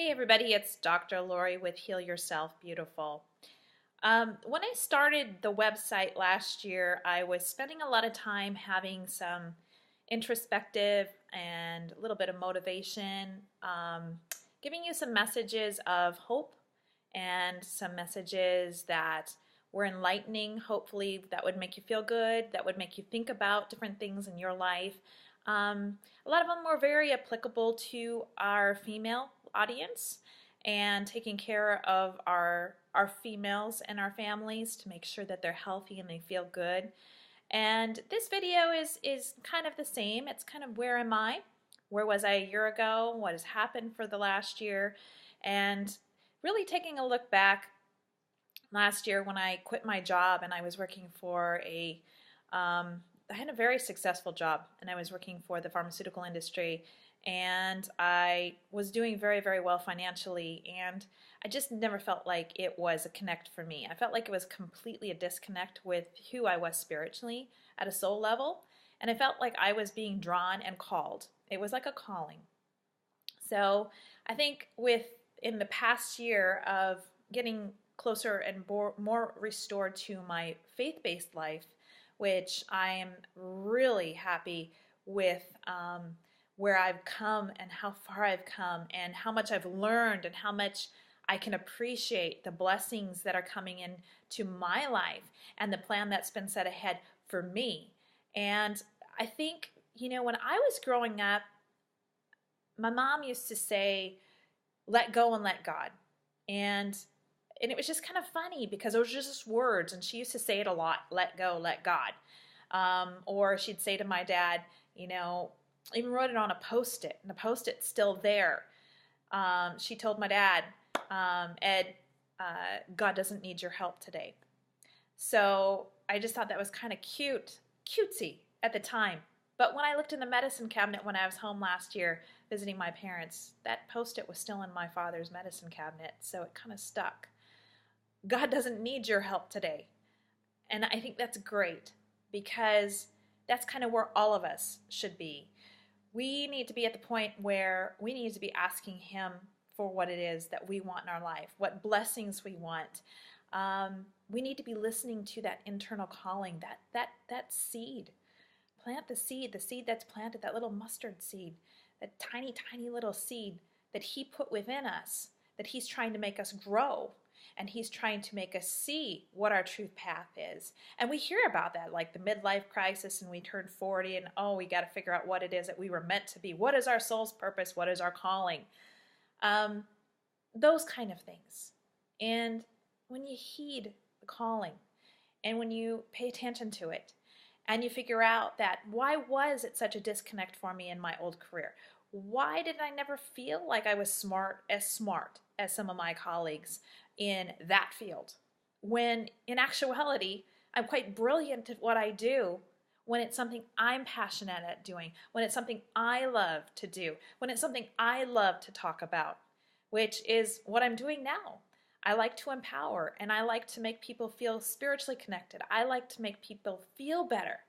Hey everybody, it's Dr. Lori with Heal Yourself Beautiful. When I started the website last year, I was spending a lot of time having some introspective and a little bit of motivation, giving you some messages of hope and some messages that were enlightening, hopefully that would make you feel good, that would make you think about different things in your life. A lot of them were very applicable to our female audience and taking care of our females and our families to make sure that they're healthy and they feel good. And this video is kind of the same. It's kind of where am I? Where was I a year ago? What has happened for the last year? And really taking a look back last year when I quit my job and I was working for I had a very successful job and I was working for the pharmaceutical industry and I was doing very, very well financially, and I just never felt like it was a connect for me. I felt like it was completely a disconnect with who I was spiritually at a soul level, and I felt like I was being drawn and called. It was like a calling. So I think in the past year of getting closer and more restored to my faith-based life, which I am really happy with where I've come and how far I've come and how much I've learned and how much I can appreciate the blessings that are coming into my life and the plan that's been set ahead for me. And I think, when I was growing up, my mom used to say, let go and let God. And it was just kind of funny because it was just words, and she used to say it a lot, let go, let God. Or she'd say to my dad, even wrote it on a Post-it, and the Post-it's still there. She told my dad, Ed, God doesn't need your help today. So I just thought that was kind of cutesy at the time. But when I looked in the medicine cabinet when I was home last year visiting my parents, that Post-it was still in my father's medicine cabinet, so it kind of stuck. God doesn't need your help today. And I think that's great because that's kind of where all of us should be. We need to be at the point where we need to be asking Him for what it is that we want in our life, what blessings we want. We need to be listening to that internal calling, that seed. Plant the seed that's planted, that little mustard seed, that tiny, tiny little seed that He put within us, that He's trying to make us grow. And He's trying to make us see what our truth path is. And we hear about that, like the midlife crisis, and we turn 40, and we got to figure out what it is that we were meant to be. What is our soul's purpose? What is our calling? Those kind of things. And when you heed the calling, and when you pay attention to it, and you figure out that why was it such a disconnect for me in my old career? Why did I never feel like I was smart as some of my colleagues in that field, when in actuality, I'm quite brilliant at what I do when it's something I'm passionate at doing, when it's something I love to do, when it's something I love to talk about, which is what I'm doing now. I like to empower, and I like to make people feel spiritually connected. I like to make people feel better.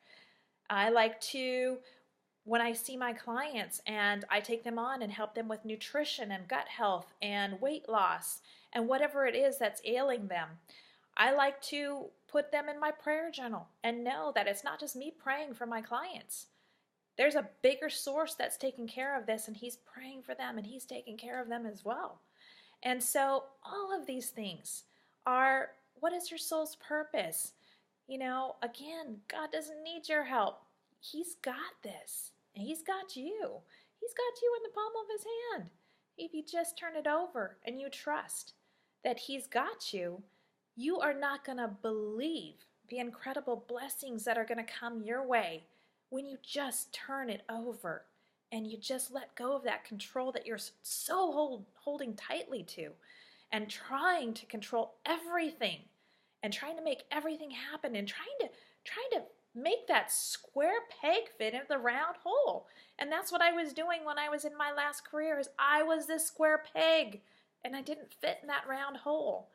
I like to, when I see my clients and I take them on and help them with nutrition and gut health and weight loss and whatever it is that's ailing them, I like to put them in my prayer journal and know that it's not just me praying for my clients. There's a bigger source that's taking care of this, and He's praying for them, and He's taking care of them as well. And so all of these things are, what is your soul's purpose? Again, God doesn't need your help. He's got this. And He's got you. He's got you in the palm of His hand. If you just turn it over and you trust that He's got you, you are not going to believe the incredible blessings that are going to come your way when you just turn it over and you just let go of that control that you're so holding tightly to and trying to control everything and trying to make everything happen and trying to make that square peg fit into the round hole. And that's what I was doing when I was in my last career, is I was this square peg and I didn't fit in that round hole.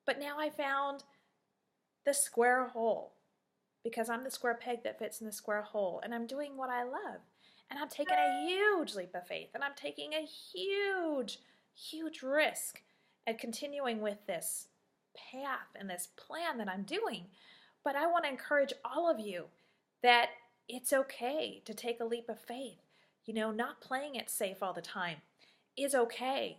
But now I found the square hole because I'm the square peg that fits in the square hole, and I'm doing what I love. And I'm taking a huge leap of faith, and I'm taking a huge huge risk at continuing with this path and this plan that I'm doing. But I want to encourage all of you that it's okay to take a leap of faith. You know, not playing it safe all the time is okay.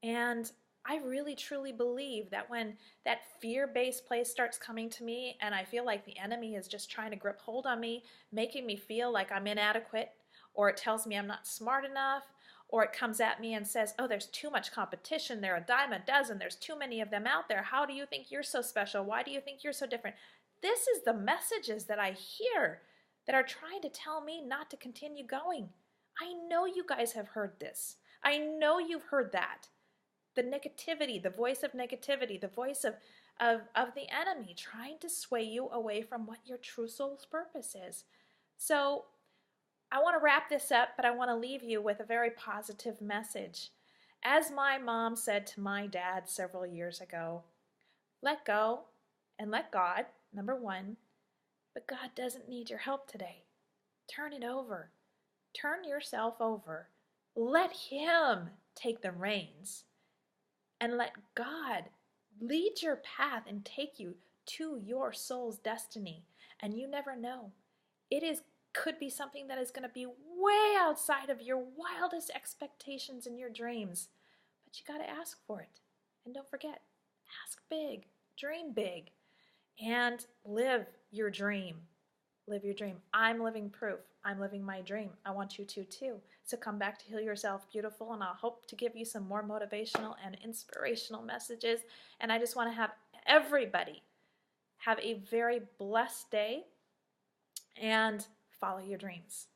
And I really truly believe that when that fear-based place starts coming to me and I feel like the enemy is just trying to grip hold on me, making me feel like I'm inadequate, or it tells me I'm not smart enough, or it comes at me and says, oh, there's too much competition, they're a dime a dozen, there's too many of them out there, how do you think you're so special, why do you think you're so different? This is the messages that I hear that are trying to tell me not to continue going. I know you guys have heard this. I know you've heard that. The negativity, the voice of negativity, the voice of the enemy trying to sway you away from what your true soul's purpose is. So I want to wrap this up, but I want to leave you with a very positive message. As my mom said to my dad several years ago, let go and let God, number one, but God doesn't need your help today. Turn it over. Turn yourself over. Let Him take the reins and let God lead your path and take you to your soul's destiny. And you never know. Could be something that is going to be way outside of your wildest expectations and your dreams. But you got to ask for it. And don't forget, ask big, dream big, and live your dream. Live your dream. I'm living proof. I'm living my dream. I want you to too. So come back to Heal Yourself Beautiful, and I'll hope to give you some more motivational and inspirational messages. And I just want to have everybody have a very blessed day and follow your dreams.